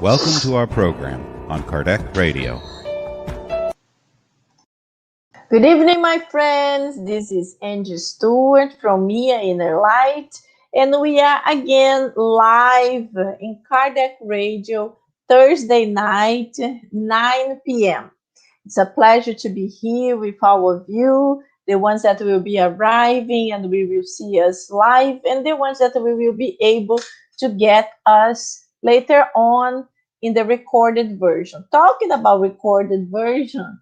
Welcome to our program on Kardec Radio. Good evening, my friends. This is Angy Stewart from INNERLIGHT, and we are again live in Kardec Radio Thursday night, 9 p.m. It's a pleasure to be here with all of you, the ones that will be arriving and we will see us live, and the ones that we will be able to get us later on in the recorded version. Talking about recorded version,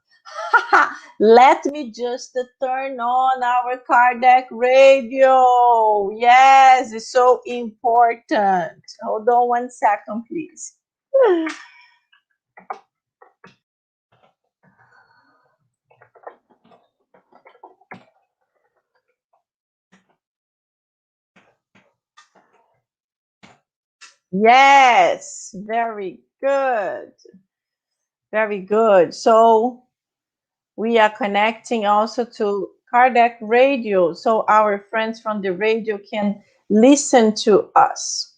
let me just turn on our Kardec Radio. Yes, it's so important. Hold on 1 second, please. Yes, very good. Very good. So we are connecting also to Kardec Radio, so our friends from the radio can listen to us.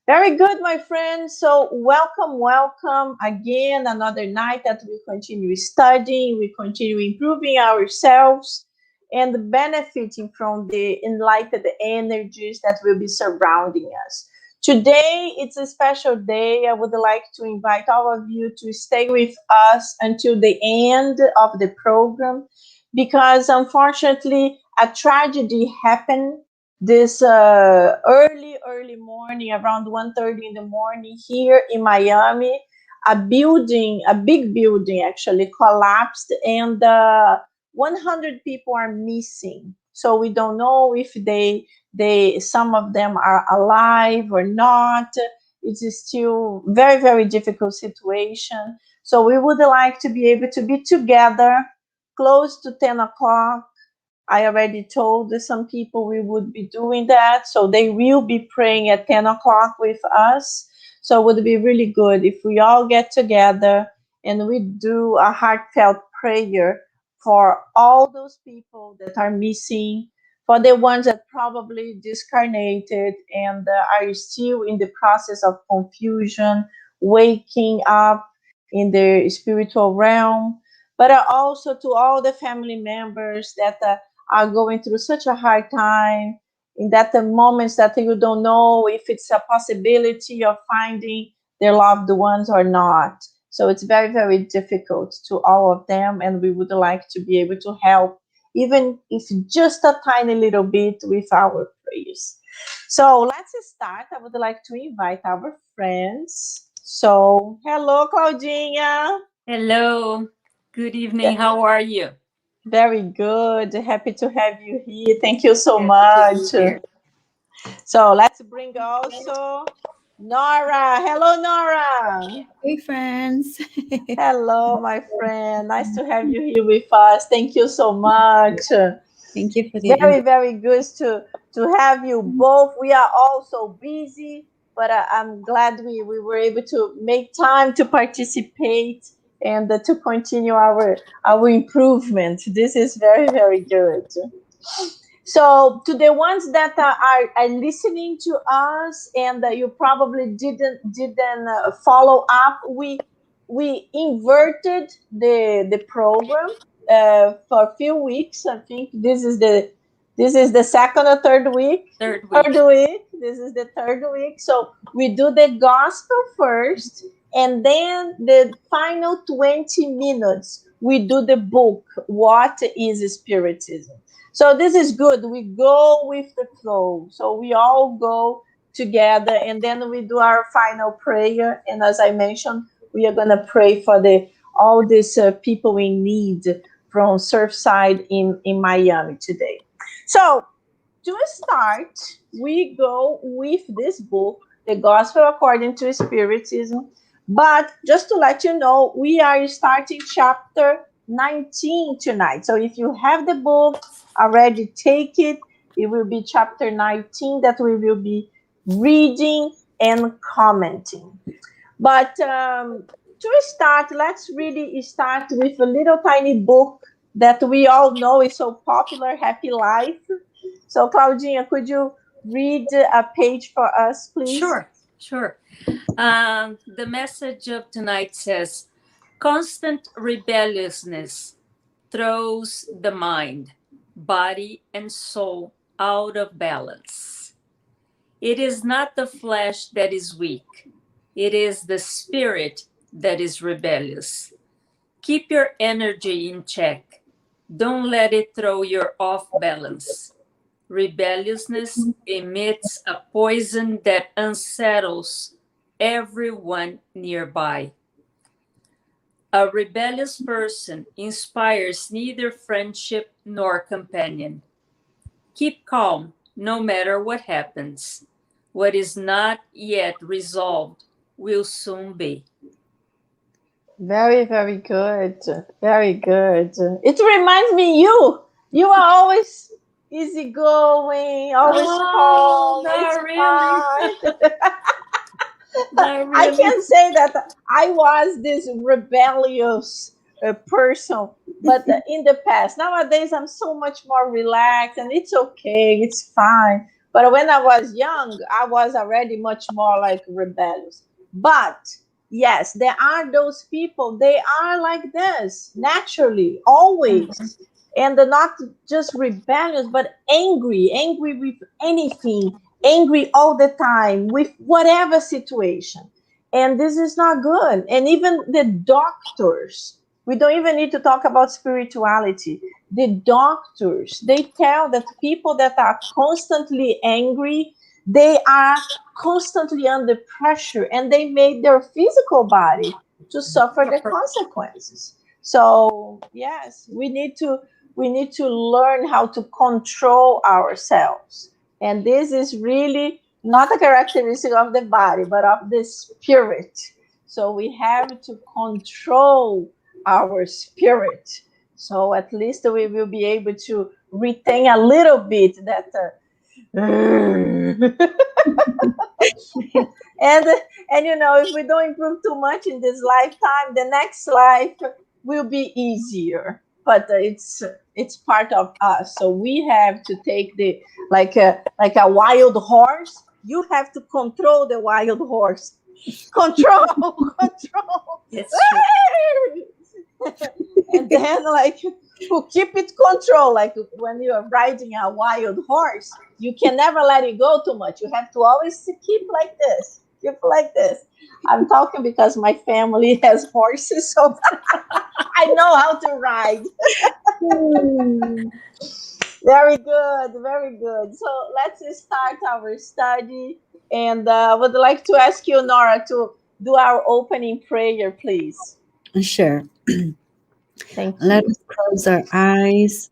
Very good, my friends. So welcome again. Another night that we continue studying, we continue improving ourselves and benefiting from the enlightened energies that will be surrounding us. Today, it's a special day. I would like to invite all of you to stay with us until the end of the program, because unfortunately, a tragedy happened this early morning, around 1:30 in the morning here in Miami. A big building actually collapsed, and 100 people are missing. So we don't know if some of them are alive or not. It is still very, very difficult situation. So we would like to be able to be together close to 10 o'clock. I already told some people we would be doing that. So they will be praying at 10 o'clock with us. So it would be really good if we all get together and we do a heartfelt prayer for all those people that are missing, for the ones that probably discarnated and are still in the process of confusion, waking up in the spiritual realm, but also to all the family members that are going through such a hard time, in that the moments that you don't know if it's a possibility of finding their loved ones or not. So it's very, very difficult to all of them, and we would like to be able to help, even if just a tiny little bit, with our prayers. So let's start. I would like to invite our friends. So hello, Claudinha. Hello. Good evening. How are you? Very good. Happy to have you here. Thank you so much. So let's bring also Nora. Hello, Nora. Hey, friends. Hello, my friend. Nice to have you here with us. Thank you so much. Thank you for the very, very good to have you both. We are all so busy, but I'm glad we were able to make time to participate and to continue our improvement. This is very, very good. So to the ones that are listening to us, and you probably didn't follow up, we inverted the program for a few weeks. I think this is the second or third week. Third week. This is the third week. So we do the gospel first, and then the final 20 minutes we do the book, What is Spiritism? So this is good. We go with the flow. So we all go together, and then we do our final prayer. And as I mentioned, we are going to pray for all these people in need from Surfside in Miami today. So to start, we go with this book, The Gospel According to Spiritism. But just to let you know, we are starting chapter 19 tonight. So if you have the book already, take it. It will be chapter 19 that we will be reading and commenting. But to start, let's really start with a little tiny book that we all know is so popular, Happy Life. So Claudinha, could you read a page for us, please? Sure. Sure. The message of tonight says constant rebelliousness throws the mind, body, and soul out of balance. It is not the flesh that is weak, it is the spirit that is rebellious. Keep your energy in check. Don't let it throw you off balance. Rebelliousness emits a poison that unsettles everyone nearby. A rebellious person inspires neither friendship nor companion. Keep calm no matter what happens. What is not yet resolved will soon be. Very, very good. Very good. It reminds me you. You are always easygoing, always Oh, calm. It's not really. fine. Not I really. can say that I was this rebellious person, but in the past, nowadays I'm so much more relaxed and it's okay, it's fine. But when I was young, I was already much more like rebellious. But yes, there are those people, they are like this naturally, always. And they're not just rebellious, but angry, angry with anything, angry all the time with whatever situation. And this is not good. And even the doctors, we don't even need to talk about spirituality. The doctors, they tell that people that are constantly angry, they are constantly under pressure and they make their physical body to suffer the consequences. So yes, we need to learn how to control ourselves, and this is really not a characteristic of the body, but of the spirit. So we have to control our spirit. So at least we will be able to retain a little bit that. and if we don't improve too much in this lifetime, the next life will be easier. But it's part of us, so we have to take the like a wild horse. You have to control the wild horse. Control, control. It's true. And then who keep it control, like when you are riding a wild horse, you can never let it go too much. You have to always keep like this, keep like this. I'm talking because my family has horses, so I know how to ride. Very good, very good. So let's start our study, and I would like to ask you, Nora, to do our opening prayer, please. Sure. Thank Let you. us close our eyes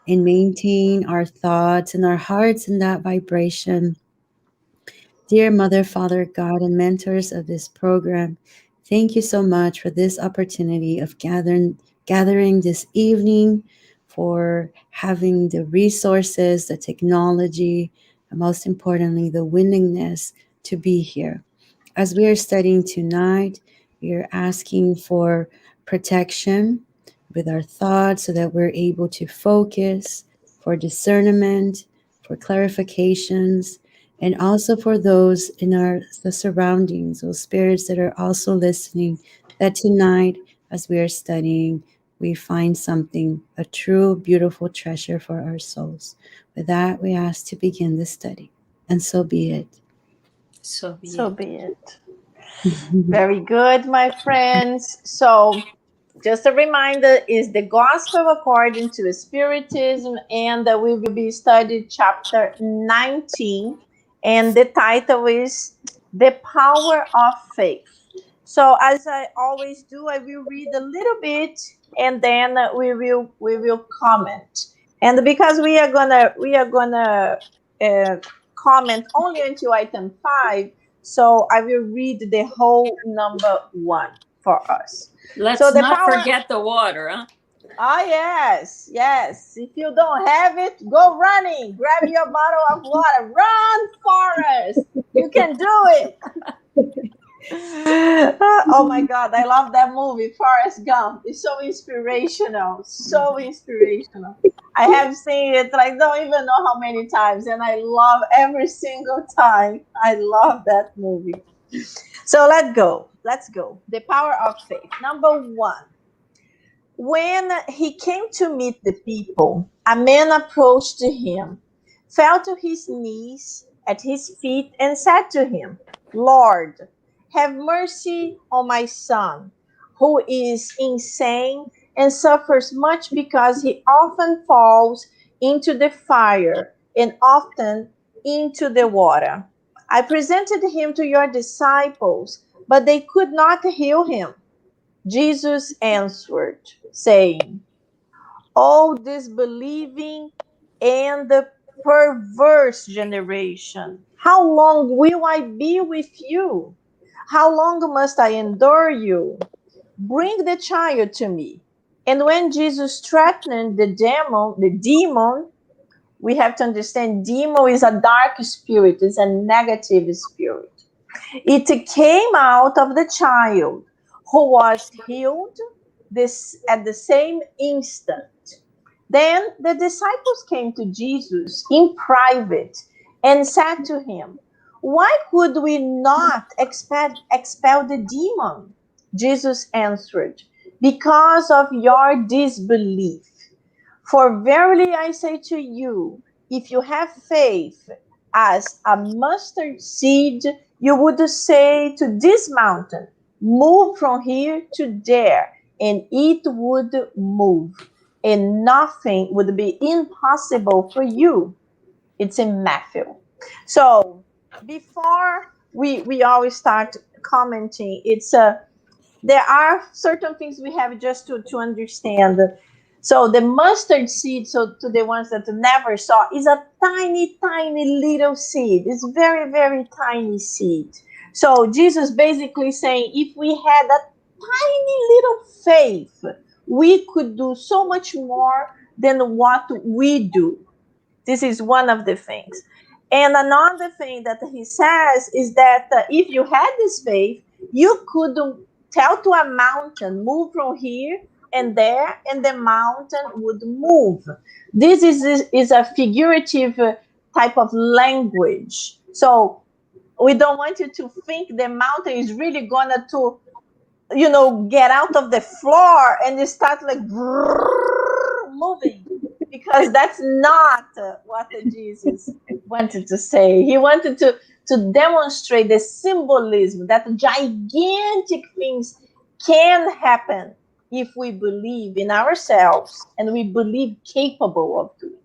and maintain our thoughts and our hearts in that vibration. Dear Mother, Father, God, and mentors of this program, thank you so much for this opportunity of gathering this evening, for having the resources, the technology, and most importantly, the willingness to be here. As we are studying tonight, we are asking for protection with our thoughts so that we're able to focus, for discernment, for clarifications, and also for those in the surroundings, those spirits that are also listening, that tonight, as we are studying, we find something, a true, beautiful treasure for our souls. With that, we ask to begin the study, and so be it. So be So it. be it. Very good, my friends. So, just a reminder is the Gospel according to Spiritism, and we will be studying chapter 19, and the title is The Power of Faith. So, as I always do, I will read a little bit, and then we will comment. And because we are gonna uh, comment only until item 5, so I will read the whole number 1 for us. So Let's the not power. forget the water, huh? Ah, yes, yes. If you don't have it, go running. Grab your bottle of water. Run, Forrest. You can do it. Oh my God, I love that movie, Forrest Gump. It's so inspirational. So inspirational. I have seen it like don't even know how many times, and I love every single time. I love that movie. So let's go. Let's go. The power of faith. Number one, when he came to meet the people, a man approached him, fell to his knees at his feet, and said to him, Lord, have mercy on my son, who is insane and suffers much because he often falls into the fire and often into the water. I presented him to your disciples, but they could not heal him. Jesus answered, saying, O disbelieving and the perverse generation, how long will I be with you? How long must I endure you? Bring the child to me. And when Jesus threatened the demon, we have to understand demon is a dark spirit, it's a negative spirit. It came out of the child, who was healed this at the same instant. Then the disciples came to Jesus in private and said to him, Why could we not expel the demon? Jesus answered, Because of your disbelief. For verily I say to you, if you have faith as a mustard seed, you would say to this mountain, move from here to there, and it would move. And nothing would be impossible for you. It's in Matthew. So before we always start commenting, there are certain things we have just to understand. So the mustard seed, so to the ones that never saw, is a tiny, tiny little seed. It's very, very tiny seed. So Jesus basically saying, if we had a tiny little faith, we could do so much more than what we do. This is one of the things. And another thing that he says is that if you had this faith, you could tell to a mountain, move from here and there, and the mountain would move. This is a figurative type of language. So we don't want you to think the mountain is really going to, get out of the floor and you start like moving, because that's not what Jesus wanted to say. He wanted to demonstrate the symbolism that gigantic things can happen if we believe in ourselves and we believe capable of doing.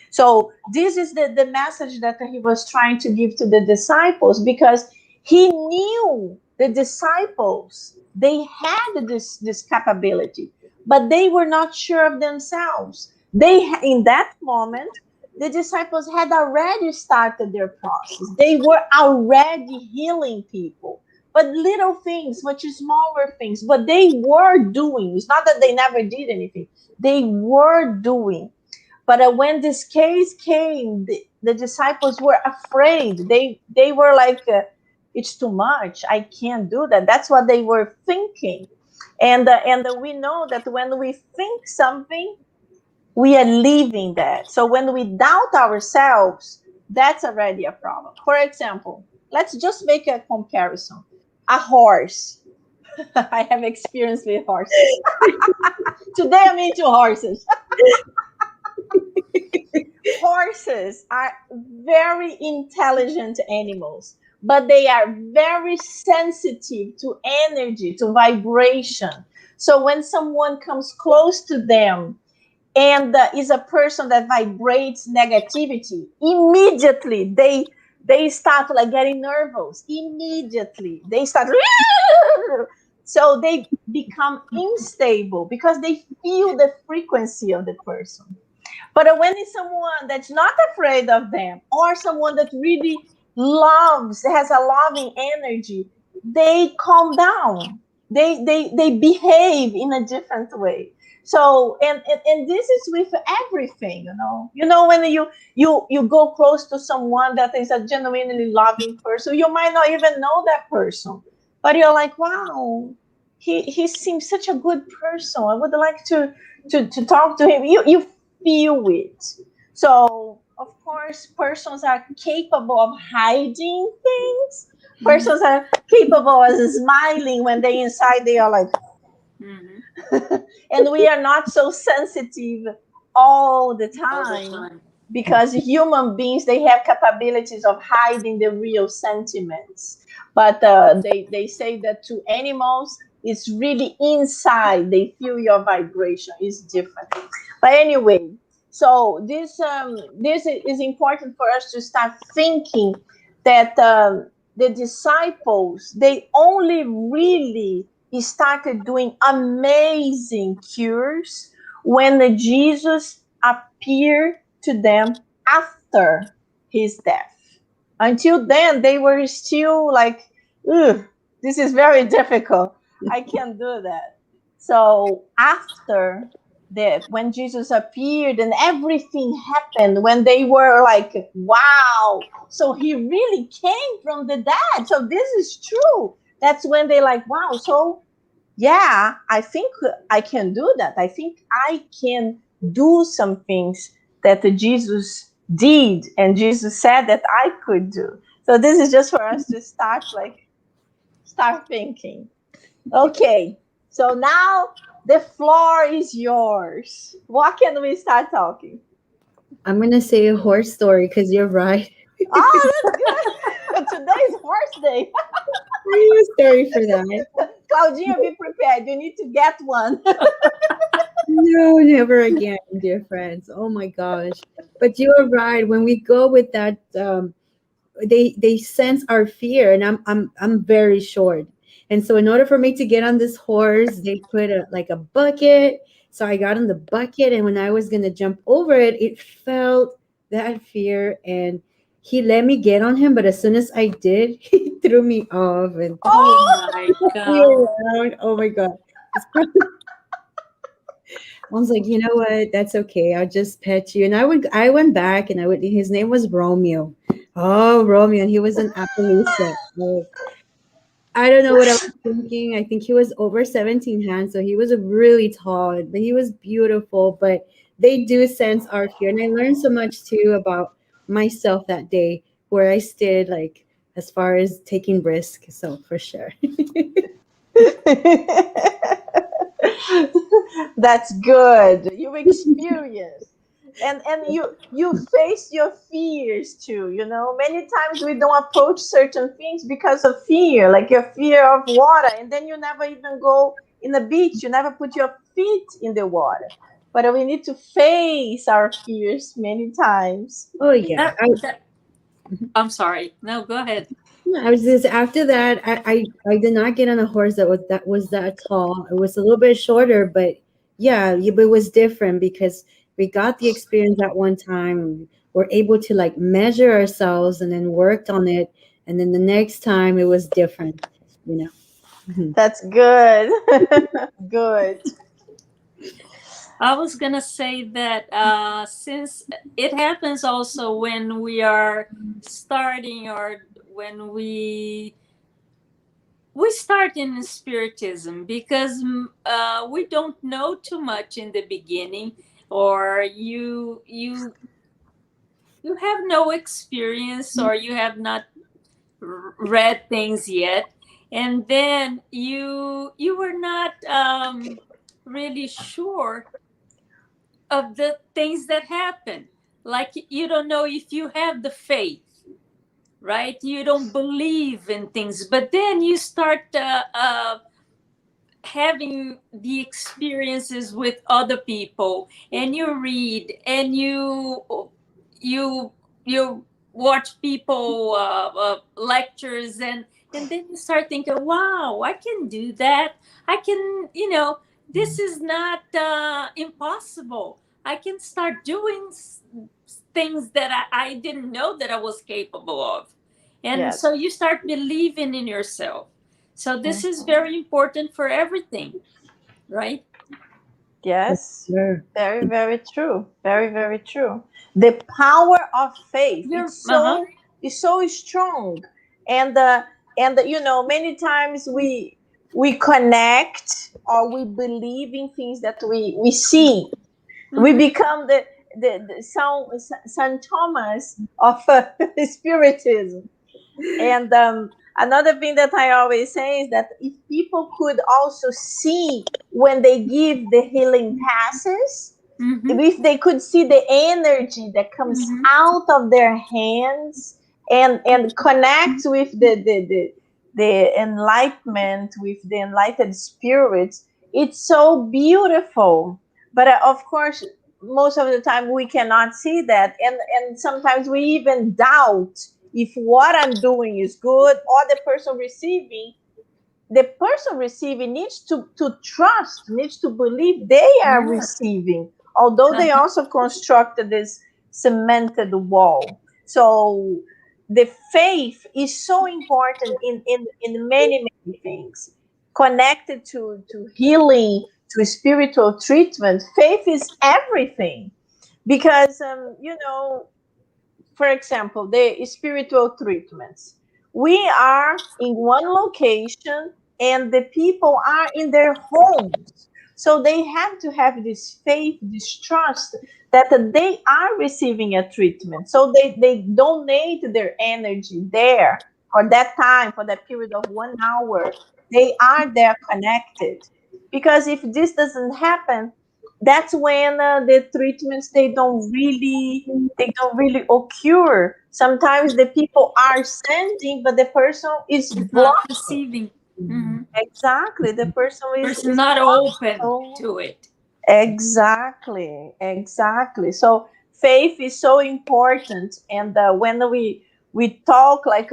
So this is the message that he was trying to give to the disciples, because he knew the disciples, they had this capability, but they were not sure of themselves. In that moment, the disciples had already started their process. They were already healing people, but little things, much smaller things, but they were doing. It's not that they never did anything. They were doing. But when this case came, the disciples were afraid. They were like, it's too much. I can't do that. That's what they were thinking. And we know that when we think something, we are leaving that. So when we doubt ourselves, that's already a problem. For example, let's just make a comparison. A horse. I have experience with horses. Today I'm into horses. Horses are very intelligent animals, but they are very sensitive to energy, to vibration. So when someone comes close to them and is a person that vibrates negativity, immediately they start like getting nervous. Immediately they start so they become unstable because they feel the frequency of the person. But when it's someone that's not afraid of them, or someone that really loves, has a loving energy, they calm down. They behave in a different way. So and this is with everything, when you go close to someone that is a genuinely loving person, you might not even know that person, but you're like, wow, he seems such a good person. I would like to talk to him. You feel it. So, of course, persons are capable of hiding things. Persons are capable of smiling when they inside they are like, and we are not so sensitive all the All the time, time. because human beings, they have capabilities of hiding the real sentiments. But they say that to animals, it's really inside, they feel your vibration is different. But anyway, so this is important for us to start thinking that the disciples, they only really started doing amazing cures when Jesus appeared to them after his death. Until then, they were still like, ugh, this is very difficult. I can't do that. So after that, when Jesus appeared and everything happened, when they were like, wow, so he really came from the dead. So this is true. That's when they like, wow, so yeah, I think I can do that. I think I can do some things that Jesus did and Jesus said that I could do. So this is just for us to start thinking. Okay. So now the floor is yours. What can we start talking? I'm gonna say a horse story because you're right. Oh, that's good. Today's horse day. I'm sorry for that. Claudine, be prepared. You need to get one. No, never again, dear friends. Oh my gosh. But you are right. When we go with that, they sense our fear, and I'm very short. And so in order for me to get on this horse, they put a bucket. So I got on the bucket, and when I was gonna jump over it, it felt that fear, and he let me get on him. But as soon as I did, he threw me off and Oh Oh, my me God. around. Oh my god. It's I was like, you know what? That's okay. I'll just pet you. And I went back and his name was Romeo. Oh, Romeo. And he was in Appaloosa. Oh, I don't know what I was thinking. I think he was over 17 hands. So he was a really tall, but he was beautiful. But they do sense our fear. And I learned so much too about myself that day where I stood like as far as taking risk. So for sure. that's good. You experience, and you face your fears too. You know, many times we don't approach certain things because of fear, like your fear of water, and then you never even go in the beach. You never put your feet in the water. But we need to face our fears many times. Oh yeah. That, I'm sorry. No, go ahead. No, I was just after that. I did not get on a horse that tall. It was a little bit shorter, but yeah, but it was different because we got the experience at one time. We're able to like measure ourselves and then worked on it, and then the next time it was different. You know. Mhm. That's good. Good. I was gonna say that since it happens also when we are starting, or when we start in spiritism, because we don't know too much in the beginning, or you have no experience, or you have not read things yet, and then you were not really sure of the things that happen. Like, you don't know if you have the faith, right? You don't believe in things, but then you start having the experiences with other people, and you read, and you you watch people lectures, and then you start thinking, wow, I can do that. I can, this is not impossible. I can start doing things that I didn't know that I was capable of. And Yes. so you start believing in yourself. So this is Mhm. very important for everything, right? Yes, Sure. very, very true. Very, very true. The power of faith, You're uh-huh. it's so strong. And many times we connect or we believe in things that we see. We become the Saint Thomas of Spiritism. And another thing that I always say is that if people could also see when they give the healing passes, if they could see the energy that comes out of their hands and connect with the enlightenment, with the enlightened spirits, it's so beautiful. But of course, most of the time we cannot see that, and sometimes we even doubt if what I'm doing is good, or the person receiving needs to trust, needs to believe they are receiving, although they also constructed this cemented wall. So the faith is so important in many things connected to healing, to spiritual treatment. Faith is everything, because for example, the spiritual treatments. We are in one location and the people are in their homes. So they have to have this faith, this trust that they are receiving a treatment. So they donate their energy there for that time, for that period of 1 hour. They are there connected. Because if this doesn't happen, that's when the treatments they don't really occur. Sometimes the people are sending, but the person is It's not blocking. receiving. Exactly, the person Person is not blocking. open So to it. exactly. So faith is so important, and when we talk, like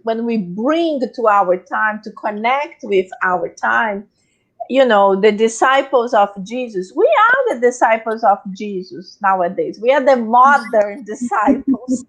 when we bring to our time to connect with our time, the disciples of Jesus. We are the disciples of Jesus nowadays. We are the modern disciples.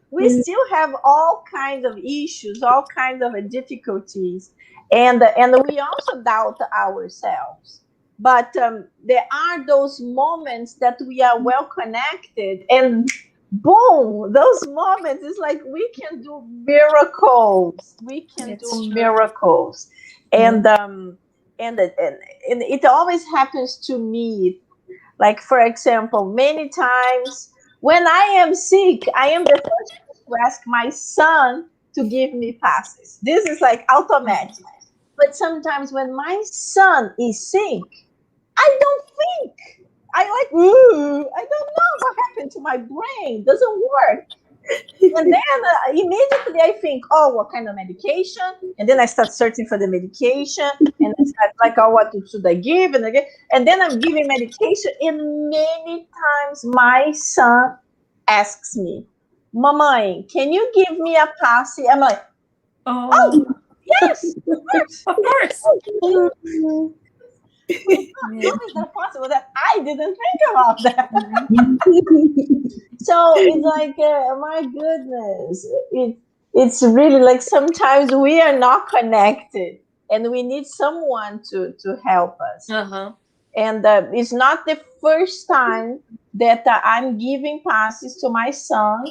We still have all kinds of issues, all kinds of difficulties, and we also doubt ourselves. But there are those moments that we are well connected, and boom, those moments, it's like we can do miracles. We can It's do true. miracles, and it always happens to me. Like, for example, many times when I am sick, I am the first to ask my son to give me passes. This is like automatic. But sometimes when my son is sick, I don't think. I like, ooh, I don't know what happened to my brain. Doesn't work. And then immediately I think, oh, what kind of medication? And then I start searching for the medication, and I start like, oh, what should I give? And again, and then I'm giving medication, and many times my son asks me, "Mama, can you give me a passy?" I'm like, Oh, yes, of course. of course. How is that possible? That I didn't think about that. So it's like, my goodness, it's really like sometimes we are not connected, and we need someone to help us. And it's not the first time that I'm giving passes to my son,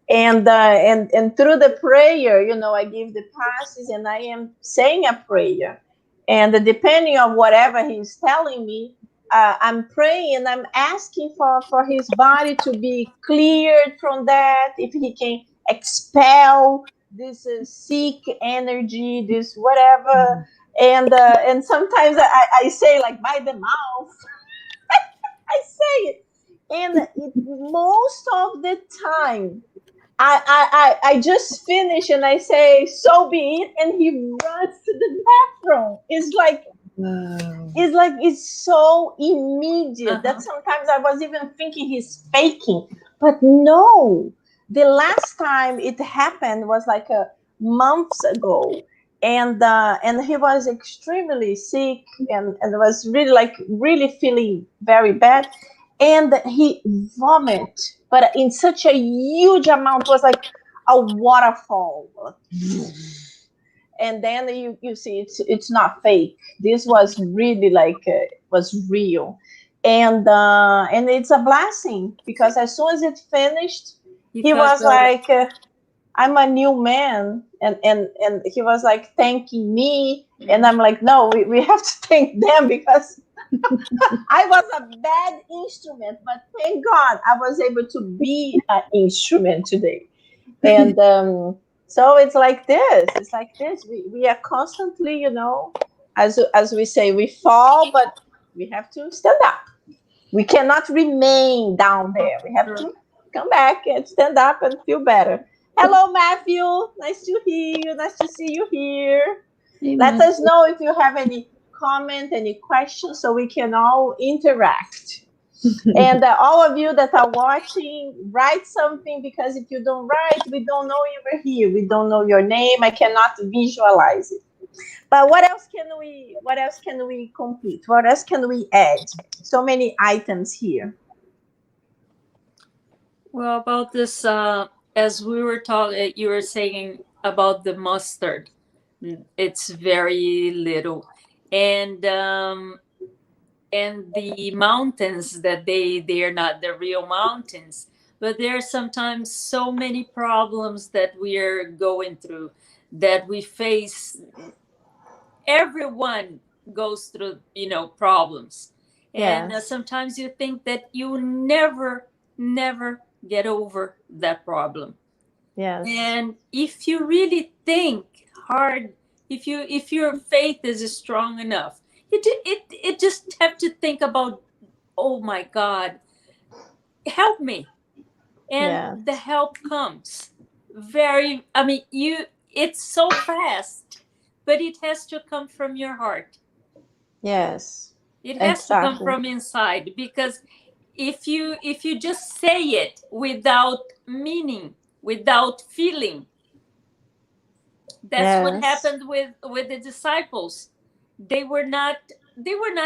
and through the prayer, I give the passes, and I am saying a prayer, and depending on whatever he's telling me, I'm praying and I'm asking for his body to be cleared from that, if he can expel this sick energy, this whatever. And sometimes I say, like, by the mouth, I say it, and most of the time I just finish and I say, so be it, and he runs to the bathroom. It's like, it's so immediate that sometimes I was even thinking he's faking, but no. The last time it happened was like a months ago, and he was extremely sick, and was really feeling very bad, and he vomit, but in such a huge amount, was like a waterfall. And then you see it's not fake. This was really like, was real, and it's a blessing, because as soon as it finished, he was like, I'm a new man, and he was like thanking me, and I'm like, no, we have to thank them, because I was a bad instrument, but thank God I was able to be an instrument today. And so it's like this. It's like this. We are constantly, as we say, we fall, but we have to stand up. We cannot remain down there. We have to come back and stand up and feel better. Hello, Matthew. Nice to hear you. Nice to see you here. Let us know if you have any comment, any questions, so we can all interact. And all of you that are watching, write something, because if you don't write, we don't know you were here. We don't know your name. I cannot visualize it. But what else can we complete? What else can we add? So many items here. Well, about this, as we were talking, you were saying about the mustard. It's very little, and the mountains that they are not the real mountains, but there are sometimes so many problems that we are going through, that we face. Everyone goes through, problems, and Yes. sometimes you think that you never get over that problem. Yes. And if you really think hard, if your faith is strong enough, it just have to think about, oh my God, help me. And Yes. the help comes it's so fast, but it has to come from your heart. Yes. It has to come Exactly. from inside, because if you just say it without meaning, without feeling, that's what Yes. happened with the disciples. They were not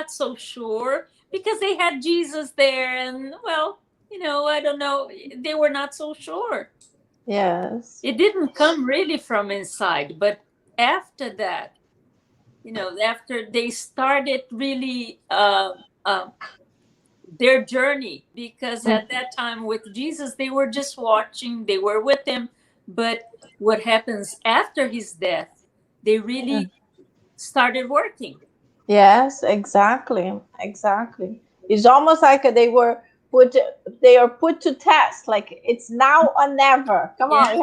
so sure, because they had Jesus there, and well, I don't know, they were not so sure. Yes. It didn't come really from inside, but after that, after they started really their journey, because at that time with Jesus, they were just watching, they were with him, but what happens after his death, they really started working. Yes, exactly. Exactly. It's almost like they are put to test. Like it's now or never. Come Yeah. on,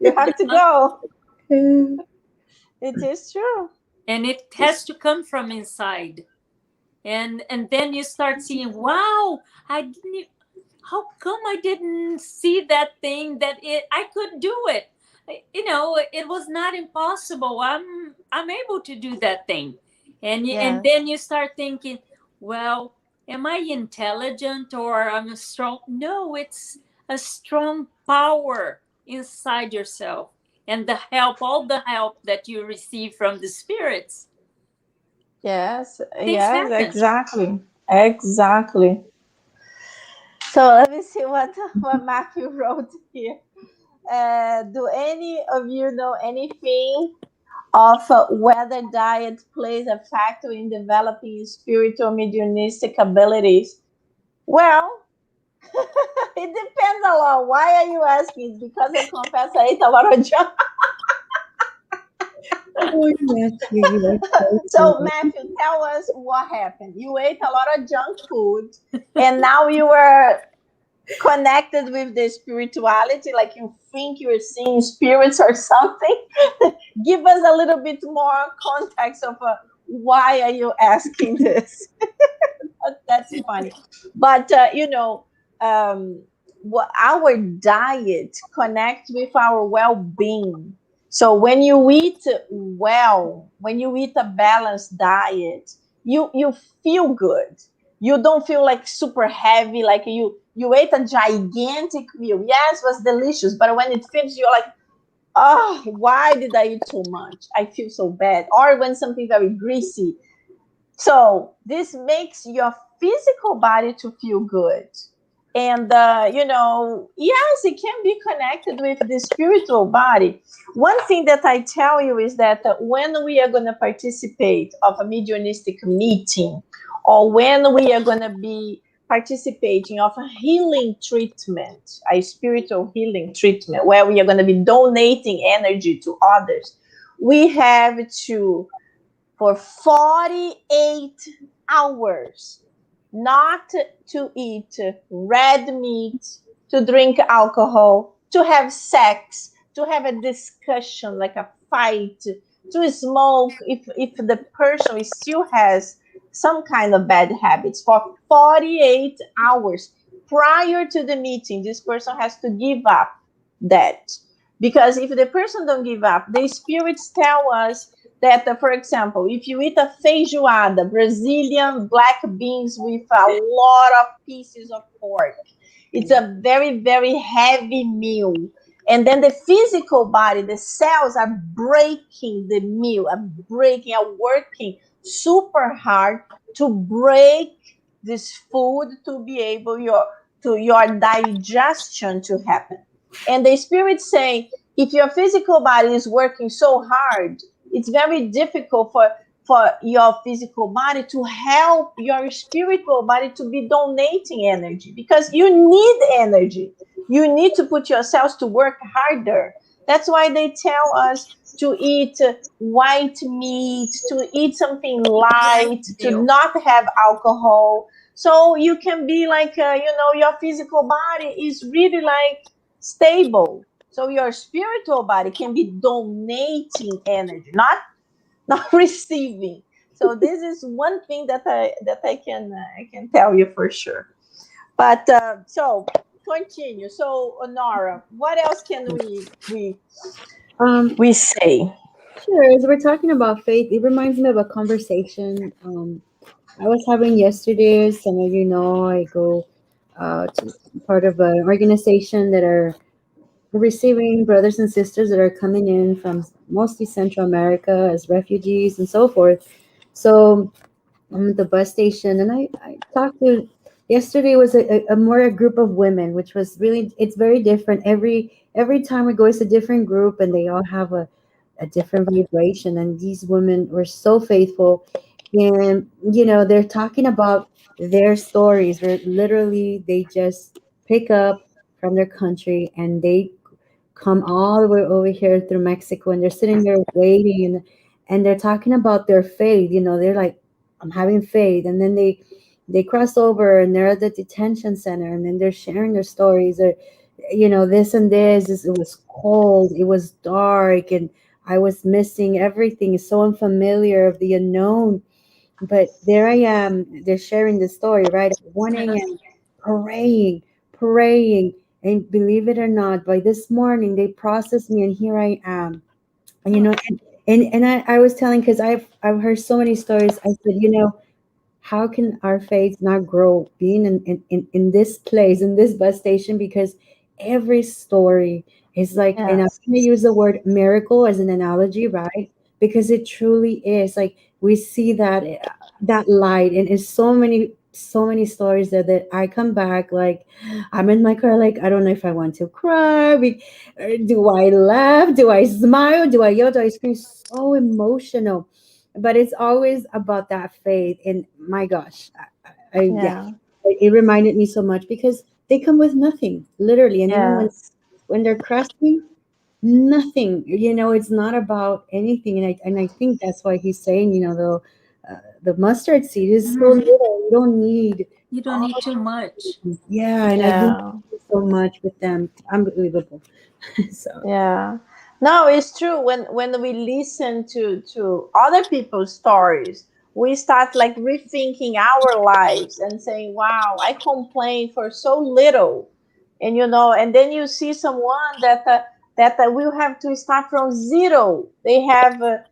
you have to go. It is true. And it has to come from inside, and then you start seeing, wow, I didn't e- how come I didn't see that thing, that I could do it. It was not impossible. I'm able to do that thing. And Yes. then you start thinking, well, am I intelligent, or I'm a strong? No, it's a strong power inside yourself, and all the help that you receive from the spirits, Yes. things Yes, happen. exactly. Exactly. So let me see what Matthew wrote here. Do any of you know anything of whether diet plays a factor in developing spiritual mediumistic abilities? Well, it depends a lot. Why are you asking? It's because I confess I ate a lot of junk. Oh, Matthew, you are so So, good. Matthew, tell us what happened. You ate a lot of junk food, and now you were connected with the spirituality, like you think you're seeing spirits or something. Give us a little bit more context of why are you asking this. That's funny. But what our diet connects with our well-being. So when you eat well, when you eat a balanced diet, you feel good. You don't feel like super heavy, like you ate a gigantic meal. Yes, it was delicious, but when it finished, you're like, oh, why did I eat so much? I feel so bad. Or when something very greasy, so this makes your physical body to feel good. And, yes, it can be connected with the spiritual body. One thing that I tell you is that when we are going to participate of a mediumistic meeting, or when we are going to be participating of a healing treatment, a spiritual healing treatment, where we are going to be donating energy to others, we have to, for 48 hours not to eat red meat, to drink alcohol, to have sex, to have a discussion like a fight, to smoke if the person still has some kind of bad habits for 48 hours prior to the meeting. This person has to give up that, because if the person don't give up, the spirits tell us that, for example, if you eat a feijoada, Brazilian black beans with a lot of pieces of pork, it's a very, very heavy meal. And then the physical body, the cells are breaking the meal, are working super hard to break this food to be able your digestion to happen. And the spirit saying, if your physical body is working so hard, it's very difficult for your physical body to help your spiritual body to be donating energy, because you need energy. You need to put yourselves to work harder. That's why they tell us to eat white meat, to eat something light, to Milk. not have alcohol. So you can be like, your physical body is really like stable. So your spiritual body can be donating energy, not receiving. So this is one thing that I can tell you for sure. But so continue. So Honora, what else can Um, we say? sure. As we're talking about faith, it reminds me of a conversation I was having yesterday. As some of you know, I go to part of an organization that are receiving brothers and sisters that are coming in from mostly Central America as refugees and so forth. So I'm at the bus station, and I talked to. Yesterday was a more a group of women, which was really, it's very different. Every time we go, it's a different group, and they all have a different vibration. And these women were so faithful, and they're talking about their stories. Where literally they just pick up from their country and they come all the way over here through Mexico, and they're sitting there waiting, and they're talking about their faith. They're like, I'm having faith. And then they cross over and they're at the detention center, and then they're sharing their stories, or this and this. It was cold, it was dark, and I was missing everything. It's so unfamiliar of the unknown. But there I am. They're sharing the story right at 1 a.m. praying, praying. And believe it or not, by this morning they processed me, and here I am. And I was telling, because I've heard so many stories. I said, how can our faith not grow being in this place, in this bus station? Because every story is like, and I'm Yes. going to use the word miracle as an analogy, right? Because it truly is like, we see that light, and it's so many stories that I come back, like I'm in my car, like I don't know if I want to cry. Do I laugh, do I smile, do I yell, do I scream? So emotional. But it's always about that faith. And my gosh, yeah, Yeah. it reminded me so much, because they come with nothing, literally. And even Yes. when they're crashing, nothing. It's not about anything. And I think that's why he's saying, the mustard seed is so Mhm. little. You don't need You don't all. need too much. Yeah, and I've been Yeah. through so much with them. Unbelievable. So Yeah. No, it's true. When we listen to other people's stories, we start like rethinking our lives and saying, "Wow, I complained for so little," and then you see someone that will have to start from zero. They have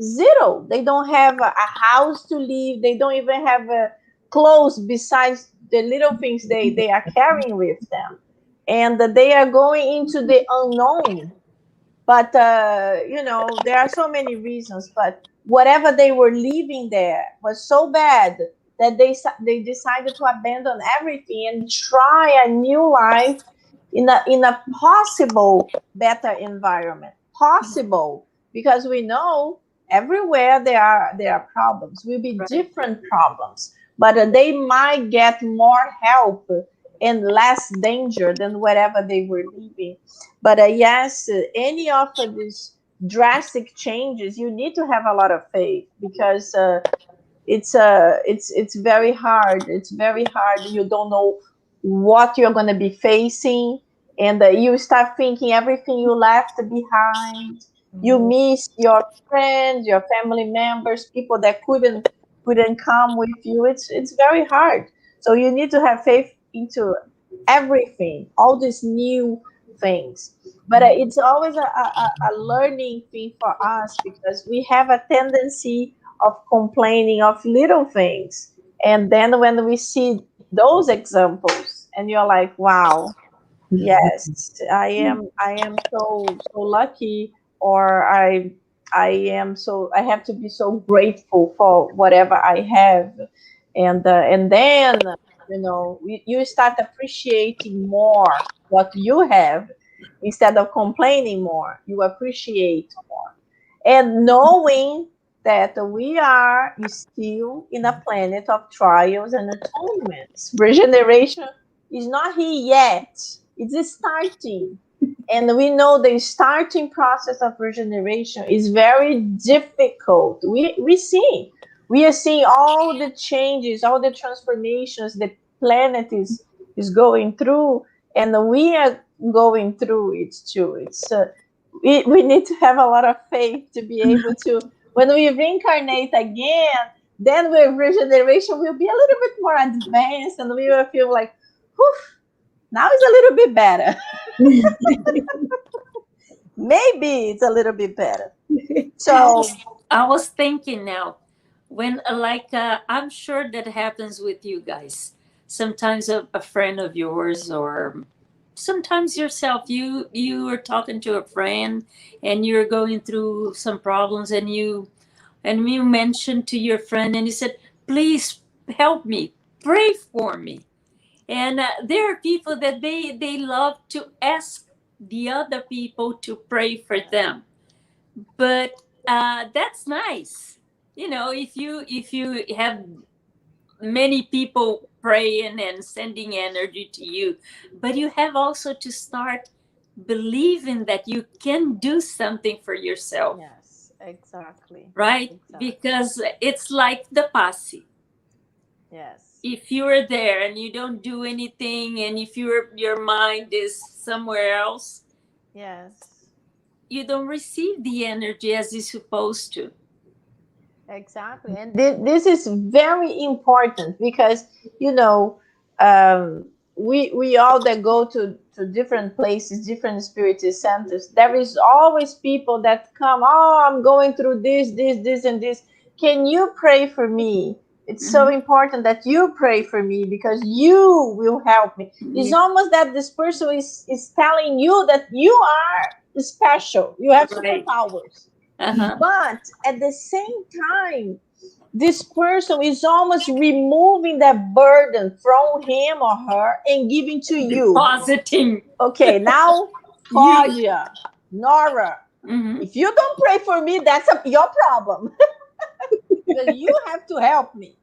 zero. They don't have a house to live. They don't even have clothes besides the little things they are carrying with them, and they are going into the unknown. But there are so many reasons. But whatever they were living there was so bad that they decided to abandon everything and try a new life in a possible better environment. Possible, because we know everywhere there are problems. Will be Right. different problems, but they might get more help and less danger than whatever they were living. But yes, any of these drastic changes, you need to have a lot of faith, because it's very hard. It's very hard. You don't know what you're going to be facing, and you start thinking everything you left behind. You miss your friends, your family members, people that couldn't come with you. It's very hard. So you need to have faith into everything, all these new things. But it's always a learning thing for us, because we have a tendency of complaining of little things. And then when we see those examples, and you're like, wow, yes, I am so lucky, or I have to be so grateful for whatever I have. And then you start appreciating more what you have. Instead of complaining more, you appreciate more. And knowing that we are still in a planet of trials and atonements. Regeneration is not here yet. It's starting. And we know the starting process of regeneration is very difficult. We are seeing all the changes, all the transformations the planet is going through, and we are going through it too. We need to have a lot of faith to be able to, when we reincarnate again, then regeneration will be a little bit more advanced, and we will feel like, whew, now it's a little bit better. Maybe it's a little bit better. So I was thinking now, when I'm sure that happens with you guys. Sometimes a friend of yours, or sometimes yourself, you are talking to a friend and you're going through some problems, and you mentioned to your friend and you said, please help me, pray for me. And there are people that they love to ask the other people to pray for them, but that's nice. If you have many people praying and sending energy to you, but you have also to start believing that you can do something for yourself. yes, exactly. Right? Exactly. Because it's like the posse. Yes. If you're there and you don't do anything, and if your mind is somewhere else, Yes. you don't receive the energy as you're supposed to. Exactly. And this is very important, because, you know, um, we all that go to different places, different spiritist centers, there is always people that come, oh, I'm going through this, and this. Can you pray for me? It's so important that you pray for me, because you will help me. It's almost that this person is telling you that you are special. You have Right. superpowers. Uh-huh. But at the same time, this person is almost removing that burden from him or her and giving to you. Depositing Okay, now, you. Claudia, Nora, Hmm. if you don't pray for me, that's your problem. Because you have to help me.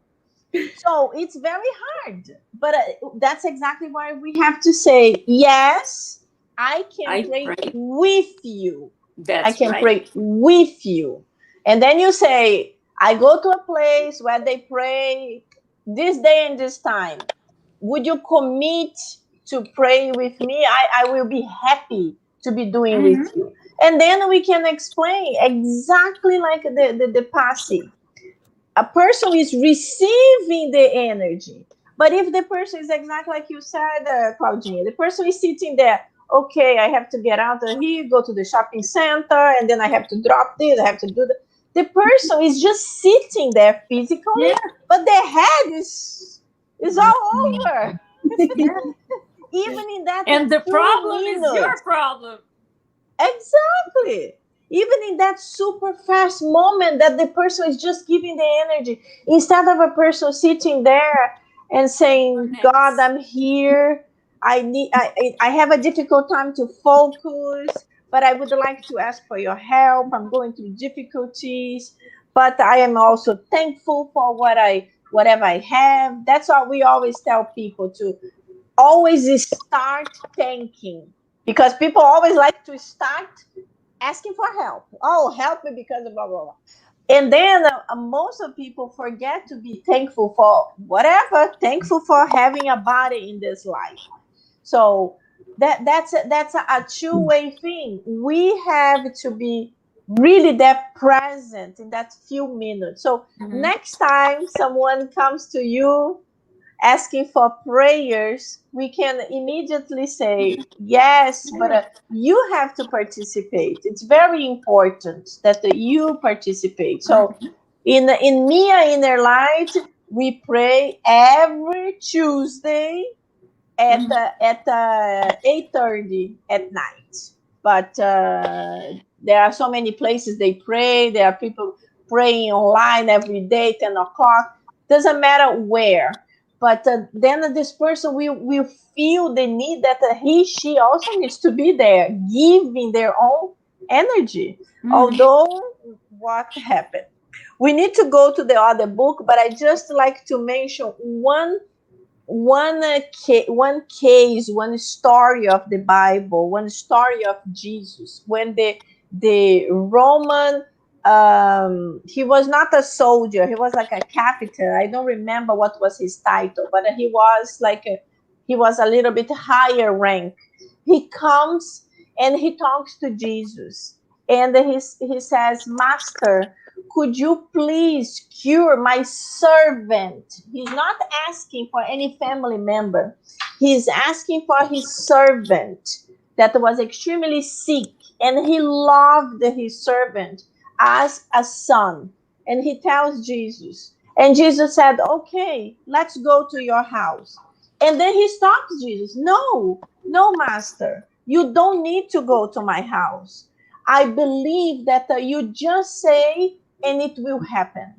So it's very hard. But that's exactly why we have to say, yes, I can I pray pray. with you. I That's can right. pray with you. And then you say, I go to a place where they pray this day and this time. Would you commit to pray with me? I will be happy to be doing with Hmm. you. And then we can explain exactly like the passing. A person is receiving the energy. But if the person is exactly like you said, Claudine, the person is sitting there, okay, I have to get out of here, go to the shopping center, and then I have to drop this, I have to do that. The person is just sitting there physically, Yeah. but their head is all over. Yeah. Even in that And the few problem is minutes. your problem. Exactly. Even in that super fast moment that the person is just giving the energy, instead of a person sitting there and saying, God, Connects. I'm here. I have a difficult time to focus, but I would like to ask for your help. I'm going through difficulties, but I am also thankful for whatever I have. That's what we always tell people, to always start thanking, because people always like to start asking for help. Oh, help me because of blah blah blah. And then most of people forget to be thankful for whatever, thankful for having a body in this life. So that's a two-way thing. We have to be really that present in that few minutes. So next time someone comes to you asking for prayers, we can immediately say, yes, but you have to participate. It's very important that you participate. So in Mia Inner Light, we pray every Tuesday at 8:30 at night. But there are so many places they pray. There are people praying online every day, 10 o'clock. Doesn't matter where. But then this person will feel the need that she also needs to be there, giving their own energy. Although what happened? We need to go to the other book, but I just like to mention one case, one story of the Bible, one story of Jesus. When the Roman, he was not a soldier, he was like a captain. I don't remember what was his title, but he was a little bit higher rank. He comes and he talks to Jesus, and he says, Master, could you please cure my servant? He's not asking for any family member. He's asking for his servant that was extremely sick, and he loved his servant as a son. And he tells Jesus, and Jesus said, okay, let's go to your house. And then he stops Jesus. No, no, master, you don't need to go to my house. I believe that you just say and it will happen.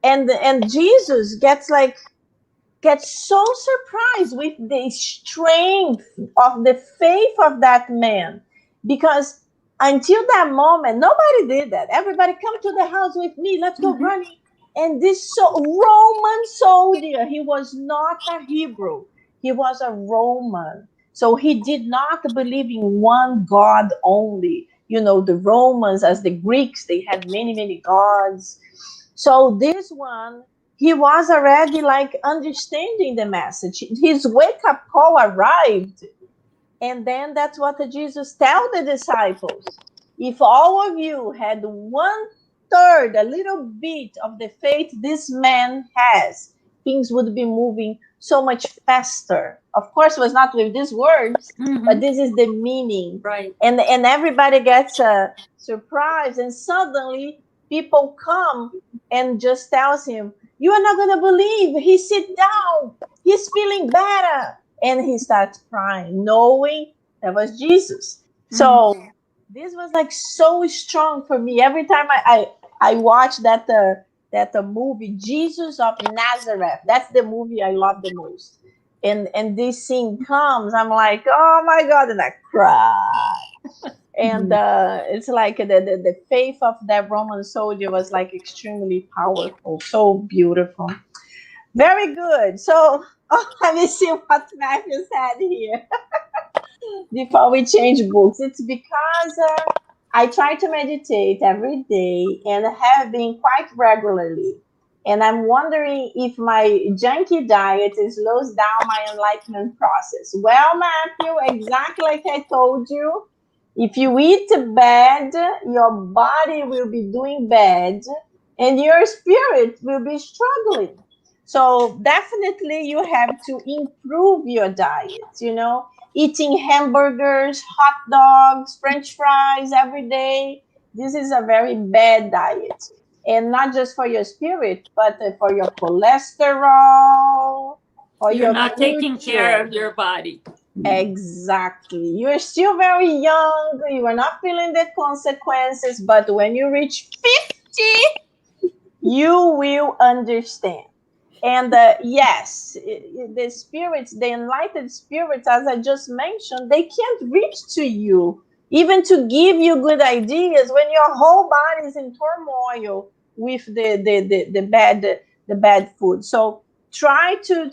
And Jesus gets so surprised with the strength of the faith of that man, because until that moment nobody did that. Everybody, come to the house with me, let's go running. And this Roman soldier, he was not a Hebrew, he was a Roman. So he did not believe in one God only. The Romans, as the Greeks, they had many gods. So this one, he was already like understanding the message. His wake up call arrived. And then that's what Jesus tell the disciples. If all of you had 1/3, a little bit of the faith this man has, things would be moving so much faster. Of course, it was not with these words, but this is the meaning. Right. And everybody gets surprised, and suddenly people come and just tells him, you are not going to believe. He sit down. He's feeling better. And he starts crying, knowing that was Jesus. So this was like so strong for me. Every time I watch that movie, Jesus of Nazareth, that's the movie I love the most. And this scene comes, I'm like, oh my God, and I cry. And it's like the faith of that Roman soldier was like extremely powerful, so beautiful. Very good. So let me see what Matthew said here before we change books. It's because I try to meditate every day and have been quite regularly. And I'm wondering if my junky diet slows down my enlightenment process. Well, Matthew, exactly like I told you, if you eat bad, your body will be doing bad and your spirit will be struggling. So definitely you have to improve your diet. Eating hamburgers, hot dogs, french fries every day. This is a very bad diet. And not just for your spirit, but for your cholesterol, for You're your not taking care of your body. Exactly. You're still very young. You are not feeling the consequences. But when you reach 50, you will understand. And yes, the spirits, the enlightened spirits, as I just mentioned, they can't reach to you, even to give you good ideas when your whole body is in turmoil with the bad food. So try to